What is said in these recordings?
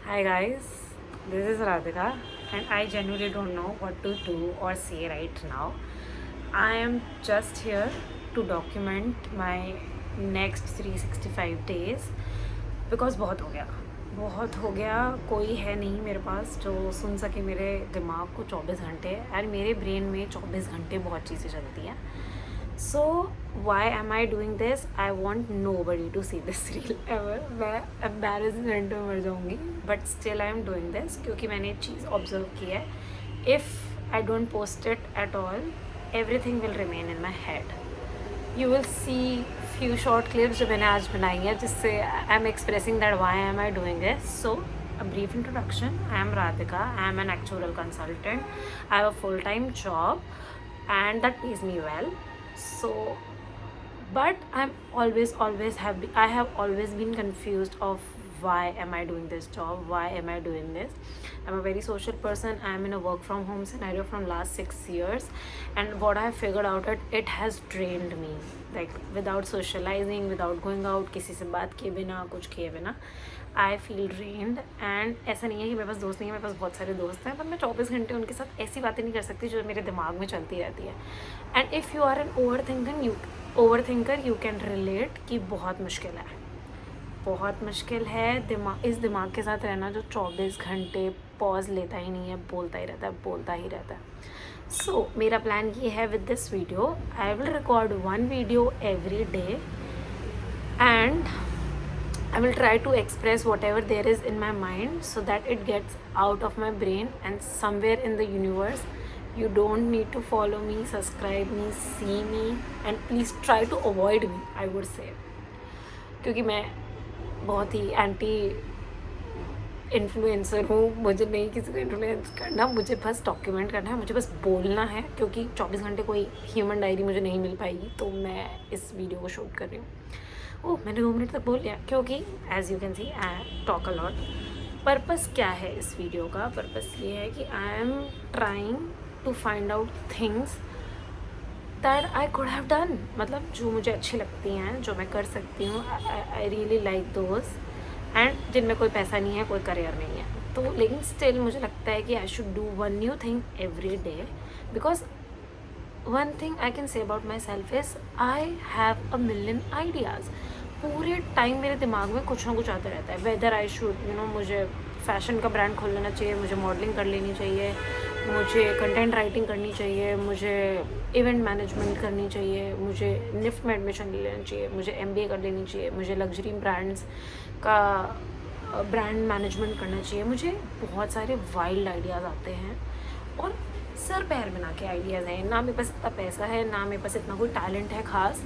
Hi guys, this is Radhika and I genuinely don't know what to do or say right now. I am just here to document my next 365 days because बहुत हो गया कोई है नहीं मेरे पास जो सुन सके मेरे दिमाग को 24 घंटे और मेरे ब्रेन में 24 घंटे बहुत चीज़ें चलती हैं. So why am I doing this? I want nobody to see this reel ever. मैं embarrassment में मर जाऊँगी. But still I am doing this क्योंकि मैंने एक चीज़ observe की है. If I don't post it at all, everything will remain in my head. You will see few short clips जो मैंने आज बनाई हैं जिससे I am expressing that why am I doing this. So a brief introduction. I am Radhika. I am an actuarial consultant. I have a full-time job and that pays me well. So but I have always been confused of why am I doing this job, why am I doing this. I'm a very social person. I'm in a work from home scenario from last 6 years, and what I have figured out it has drained me, like without socializing, without going out, किसी से बात किए बिना, कुछ किए बिना, I feel drained. And ऐसा नहीं है कि मेरे पास दोस्त नहीं है, मेरे पास बहुत सारे दोस्त हैं, पर मैं 24 घंटे उनके साथ ऐसी बातें नहीं कर सकती जो मेरे दिमाग में चलती रहती है. And if you are an over thinker you can relate कि बहुत मुश्किल है इस दिमाग के साथ रहना जो 24 घंटे पॉज लेता ही नहीं है, बोलता ही रहता है. सो मेरा प्लान ये है with this video, I will record 1 video every day and I will try to express whatever there is in my mind so that it gets out of my brain and somewhere in the universe. You don't need to follow me, subscribe me, see me, and please try to avoid me, I would say. क्योंकि मैं बहुत ही anti influencer हूँ. मुझे नहीं किसी को influence करना, मुझे बस डॉक्यूमेंट करना है, मुझे बस बोलना है, क्योंकि 24 घंटे कोई ह्यूमन डायरी मुझे नहीं मिल पाएगी. तो मैं इस वीडियो को शूट कर रही हूँ. मैंने 2 मिनट तक बोल लिया क्योंकि as you can see I talk a lot. Purpose क्या है इस वीडियो का? पर्पस ये है कि I am trying to find out things that I could have done, मतलब जो मुझे अच्छी लगती हैं, जो मैं कर सकती हूँ. I really like those, and जिनमें कोई पैसा नहीं है, कोई करियर नहीं है, तो लेकिन स्टिल मुझे लगता है कि I should do 1 new thing every day. Because one thing I can say about myself is I have a million ideas. पूरे टाइम मेरे दिमाग में कुछ ना कुछ आता रहता है. वेदर आई शुड मुझे फ़ैशन का ब्रांड खोल लेना चाहिए, मुझे मॉडलिंग कर लेनी चाहिए, मुझे कंटेंट राइटिंग करनी चाहिए, मुझे इवेंट मैनेजमेंट करनी चाहिए, मुझे निफ्ट में एडमिशन ले लेना चाहिए, मुझे MBA कर लेनी चाहिए, मुझे लग्जरी ब्रांड्स का ब्रांड मैनेजमेंट करना चाहिए. मुझे बहुत सारे वाइल्ड आइडियाज़ आते हैं और सर पैर बना के आइडियाज़ हैं. ना मेरे पास इतना पैसा है, ना मेरे पास इतना कोई टैलेंट है ख़ास,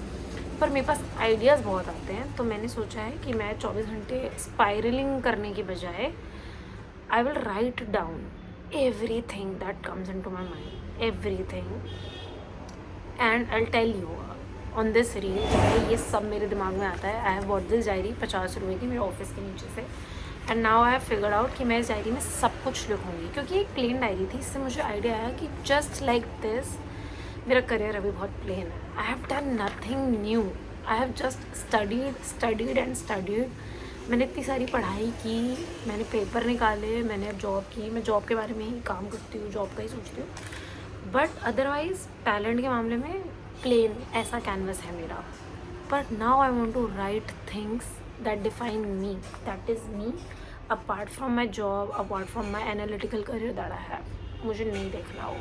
पर मेरे पास आइडियाज़ बहुत आते हैं. तो मैंने सोचा है कि मैं 24 घंटे स्पायरलिंग करने की बजाय I will write down everything that comes into my mind, everything, and I'll tell you on this reel. ये सब मेरे दिमाग में आता है. I have bought this diary 50 रुपये की मेरे ऑफिस के नीचे से, and now I have figured out कि मैं इस डायरी में सब कुछ लिखूँगी, क्योंकि एक प्लेन डायरी थी. इससे मुझे आइडिया आया कि जस्ट लाइक दिस मेरा करियर अभी बहुत प्लेन है. I have done nothing new. I have just studied. मैंने इतनी सारी पढ़ाई की, मैंने पेपर निकाले, मैंने अब जॉब की, मैं जॉब के बारे में ही काम करती हूँ, जॉब का ही सोचती हूँ. बट अदरवाइज़ टैलेंट के मामले में प्लेन ऐसा कैनवस है मेरा. But now I want to write things that define me, that is me, apart from my job, apart from my analytical career that I have. मुझे नहीं देखना हो.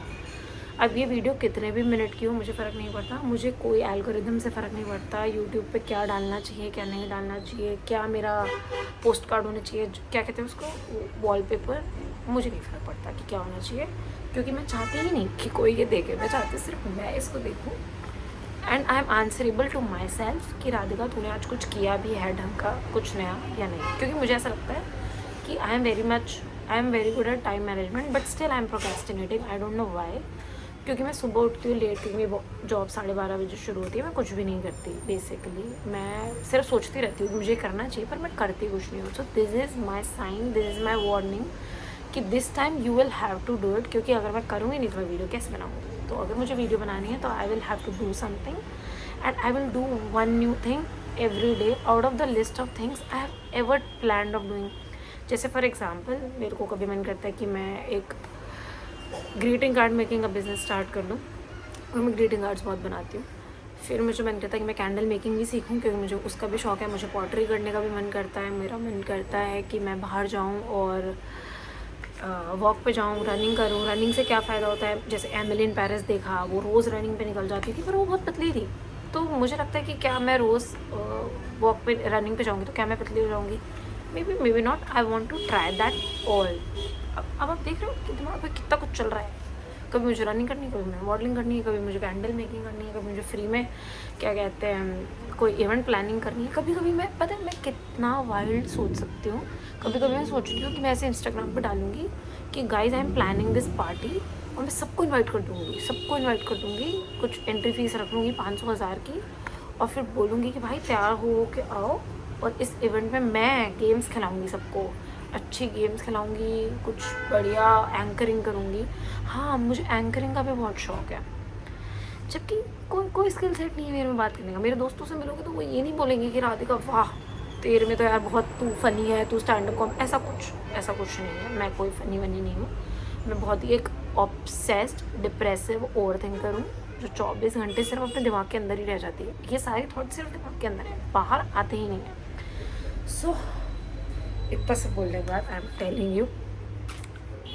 अब ये वीडियो कितने भी मिनट की हो मुझे फ़र्क नहीं पड़ता, मुझे कोई एल्गोरिदम से फ़र्क नहीं पड़ता. यूट्यूब पे क्या डालना चाहिए, क्या नहीं डालना चाहिए, क्या मेरा पोस्ट कार्ड होना चाहिए, क्या कहते हैं उसको, वॉलपेपर, मुझे नहीं फ़र्क पड़ता कि क्या होना चाहिए, क्योंकि मैं चाहती ही नहीं कि कोई ये देखे. मैं चाहती सिर्फ मैं इसको देखूँ. And I am answerable to my self कि राधिका तूने आज कुछ किया भी है ढंग का, कुछ नया या नहीं. क्योंकि मुझे ऐसा लगता है कि I am very good at time management, but still I am procrastinating. I don't know why. क्योंकि मैं सुबह उठती हूँ लेट, क्योंकि मेरी जॉब 12:30 बजे शुरू होती है. मैं कुछ भी नहीं करती बेसिकली, मैं सिर्फ सोचती रहती हूँ कि मुझे करना चाहिए, पर मैं करती कुछ नहीं हूँ. So this is my sign, this is my warning कि this time you will have to do it. क्योंकि अगर मैं करूँगी नहीं तो मैं वीडियो कैसे बनाऊँगी. तो अगर मुझे वीडियो बनानी है तो I will have to do something, and I will do 1 new thing every day out of the list of things I have ever planned of doing. जैसे फॉर एग्जांपल मेरे को कभी मन करता है कि मैं एक ग्रीटिंग कार्ड मेकिंग का बिज़नेस स्टार्ट कर लूँ, और मैं ग्रीटिंग कार्ड्स बहुत बनाती हूँ। फिर मुझे मन करता है कि मैं कैंडल मेकिंग भी सीखूं, क्योंकि मुझे उसका भी शौक़ है। मुझे पॉटरी करने का भी मन करता है। मेरा मन करता है कि मैं बाहर जाऊं और वॉक पे जाऊं, रनिंग करूं। रनिंग से क्या फ़ायदा होता है, जैसे एमिली इन पेरिस देखा, वो रोज़ रनिंग पे निकल जाती थी, पर वो बहुत पतली थी। तो मुझे लगता है कि क्या मैं रोज़ वॉक पे रनिंग पे जाऊँगी तो क्या मैं पतली हो जाऊँगी? Maybe not. I want to try that all. अब आप देख रहे हो कि दिमाग में कितना कुछ चल रहा है। कभी मुझे रनिंग करनी है, कभी मुझे मॉडलिंग करनी है, कभी मुझे कैंडल मेकिंग करनी है, कभी मुझे फ्री में क्या कहते हैं कोई इवेंट प्लानिंग करनी है। कभी कभी मैं पता है मैं कितना वाइल्ड सोच सकती हूँ। कभी कभी मैं सोचती हूँ कि मैं ऐसे इंस्टाग्राम पे डालूँगी कि guys I am planning this party, और मैं सबको इन्वाइट कर दूँगी, कुछ एंट्री फीस रख लूँगी 500-1000 की, और फिर बोलूँगी कि भाई तैयार हो के आओ, और इस इवेंट में मैं गेम्स खिलाऊँगी सबको, अच्छी गेम्स खिलाऊँगी, कुछ बढ़िया एंकरिंग करूँगी। हाँ, मुझे एंकरिंग का भी बहुत शौक़ है, जबकि कोई स्किल सेट नहीं है मेरे में बात करने का। मेरे दोस्तों से मिलोगे तो वो ये नहीं बोलेंगे कि राधिका वाह तेरे में तो यार बहुत तू फ़नी है, तू स्टैंड अप कॉम, ऐसा कुछ नहीं है। मैं कोई फ़नी वनी नहीं हूँ। मैं बहुत ही एक ऑब्सेस्ड डिप्रेसिव ओवर थिंकर हूँ, जो 24 घंटे सिर्फ अपने दिमाग के अंदर ही रह जाती है। ये सारे थॉट सिर्फ दिमाग के अंदर है, बाहर आते ही नहीं है। सो इतना सब बोलने के बाद I am telling you,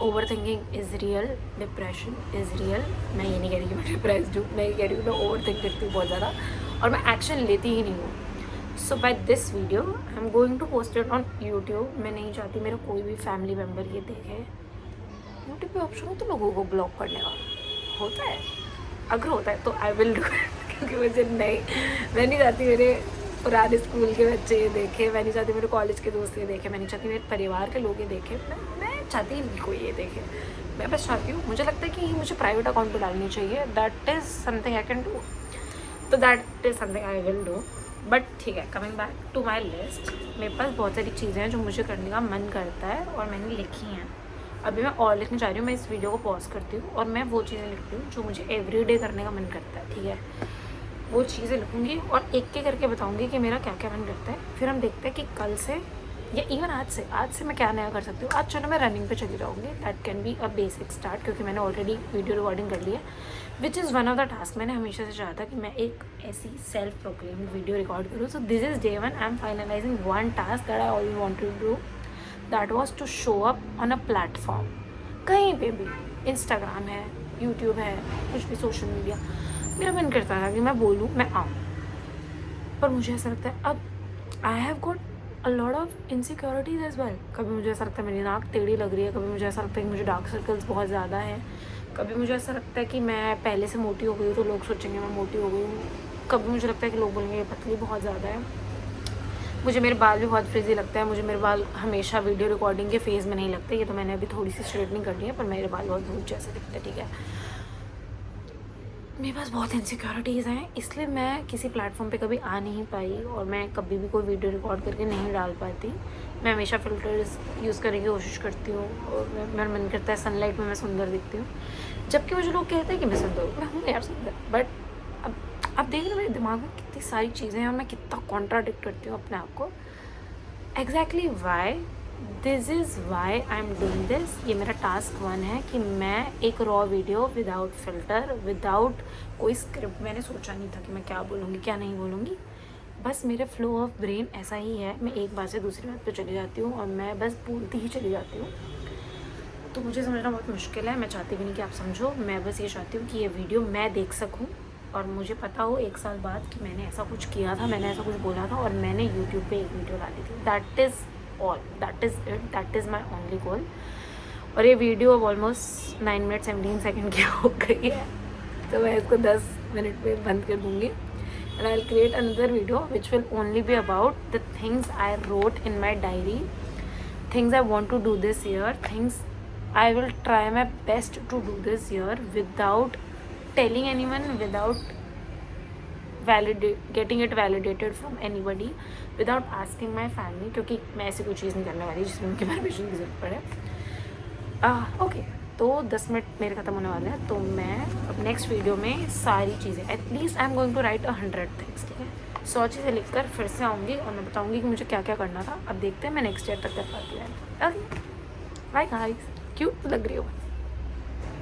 over thinking is real, depression is real. मैं ये नहीं कह रही कि मैं डिप्रेस्ड हूँ, मैं ये कह रही हूँ मैं ओवर थिंक करती हूँ बहुत ज़्यादा, और मैं एक्शन लेती ही नहीं हूँ। So by this video I am going to post it on YouTube. मैं नहीं चाहती मेरा कोई भी फैमिली मेम्बर ये देखे। यूट्यूब पे ऑप्शन हो तो लोगों को ब्लॉक करने का होता है, अगर होता है तो आई विल डू इट, क्योंकि मुझे मैं नहीं चाहती मेरे पुराने स्कूल के बच्चे ये देखे, मैं नहीं चाहती मेरे कॉलेज के दोस्त ये देखे, मैं नहीं चाहती मेरे परिवार के लोग ये देखे, मैं चाहती नहीं कोई ये देखे। मैं बस चाहती हूँ, मुझे लगता है कि ये मुझे प्राइवेट अकाउंट पे डालनी चाहिए। That is something I can do, तो that is something I will do. But ठीक है, coming back to my list, मेरे पास बहुत सारी चीज़ें हैं जो मुझे करने का मन करता है और मैंने लिखी हैं। अभी मैं और लिखने जा रही हूँ। मैं इस वीडियो को पॉज करती हूँ और मैं वो चीज़ें लिखती हूँ जो मुझे एवरीडे करने का मन करता है, ठीक है। वो चीज़ें लिखूँगी और एक एक करके बताऊँगी कि मेरा क्या क्या मन करता है। फिर हम देखते हैं कि कल से या इवन आज से मैं क्या नया कर सकती हूँ। आज चलो मैं रनिंग पे चली जाऊँगी, that can be a basic start, क्योंकि मैंने ऑलरेडी वीडियो रिकॉर्डिंग कर ली है, which is one of the task. मैंने हमेशा से चाहा था कि मैं एक ऐसी सेल्फ प्रोक्लेम्ड वीडियो रिकॉर्ड करूँ। So this is day 1, I am finalising one task that I always wanted to do, that was to show up on a platform, कहीं पे भी, इंस्टाग्राम है, यूट्यूब है, कुछ भी सोशल मीडिया। मेरा मन करता था कि मैं बोलूँ, मैं आऊँ, पर मुझे ऐसा लगता है अब I have got a lot of insecurities as well. कभी मुझे ऐसा लगता है मेरी नाक टेढ़ी लग रही है, कभी मुझे ऐसा लगता है कि मुझे डार्क सर्कल्स बहुत ज़्यादा हैं, कभी मुझे ऐसा लगता है कि मैं पहले से मोटी हो गई हूँ तो लोग सोचेंगे मैं मोटी हो गई हूँ, कभी मुझे लगता है कि लोग बोलेंगे ये पतली बहुत ज़्यादा है। मुझे मेरे बाल भी बहुत फ्रिजी लगता है। मुझे मेरे बाल हमेशा वीडियो रिकॉर्डिंग के फेज़ में नहीं लगते। ये तो मैंने अभी थोड़ी सी स्ट्रेटनिंग कर ली है, पर मेरे बाल बहुत भूत जैसे दिखते हैं, ठीक है। मेरे पास बहुत इनसिक्योरिटीज़ हैं, इसलिए मैं किसी प्लेटफॉर्म पे कभी आ नहीं पाई और मैं कभी भी कोई वीडियो रिकॉर्ड करके नहीं डाल पाती। मैं हमेशा फ़िल्टर्स यूज़ करने की कोशिश करती हूँ और मेरा मन करता है सनलाइट में मैं सुंदर दिखती हूँ, जबकि मुझे लोग कहते हैं कि मैं सुंदर हूँ। मैं हूँ यार सुंदर, बट अब देख रहे मेरे दिमाग में कितनी सारी चीज़ें हैं और मैं कितना कॉन्ट्राडिक्ट करती हूँ अपने आप को। Exactly Y, this is why I am doing this. ये मेरा टास्क 1 है कि मैं एक raw video without filter, without कोई स्क्रिप्ट, मैंने सोचा नहीं था कि मैं क्या बोलूँगी क्या नहीं बोलूँगी, बस मेरे फ्लो ऑफ ब्रेन ऐसा ही है। मैं एक बात से दूसरी बात पे चली जाती हूँ और मैं बस बोलती ही चली जाती हूँ। तो मुझे समझना बहुत मुश्किल है, मैं चाहती भी नहीं कि आप समझो। मैं बस ये चाहती हूँ कि ये वीडियो मैं देख सकूँ और मुझे पता हो 1 साल बाद कि मैंने ऐसा कुछ किया था, मैंने ऐसा कुछ बोला था और मैंने यूट्यूब पे एक वीडियो डाली थी। That is all, that is it, that is my only goal. और ये वीडियो अब ऑलमोस्ट 9 मिनट 17 सेकेंड की हो गई है, तो मैं इसको 10 मिनट में बंद कर दूँगी। And I will create another video which will only be about the things I wrote in my diary, things I want to do this year, things I will try my best to do this year without telling anyone, without getting it validated from anybody, without asking my family, क्योंकि मैं ऐसी कोई चीज़ नहीं करने वाली जिसमें उनकी permission की ज़रूरत पड़े। ओके, तो 10 मिनट मेरे ख़त्म होने वाले हैं, तो मैं अब नेक्स्ट वीडियो में सारी चीज़ें, at least I am going to write 100 things, ठीक है। 100 चीज़ें लिखकर फिर से आऊँगी और मैं बताऊँगी कि मुझे क्या क्या करना था। अब देखते हैं मैं नेक्स्ट ईयर तक कर पाती हूँ। ओके बाय गाइस, क्यूट लग रही हो।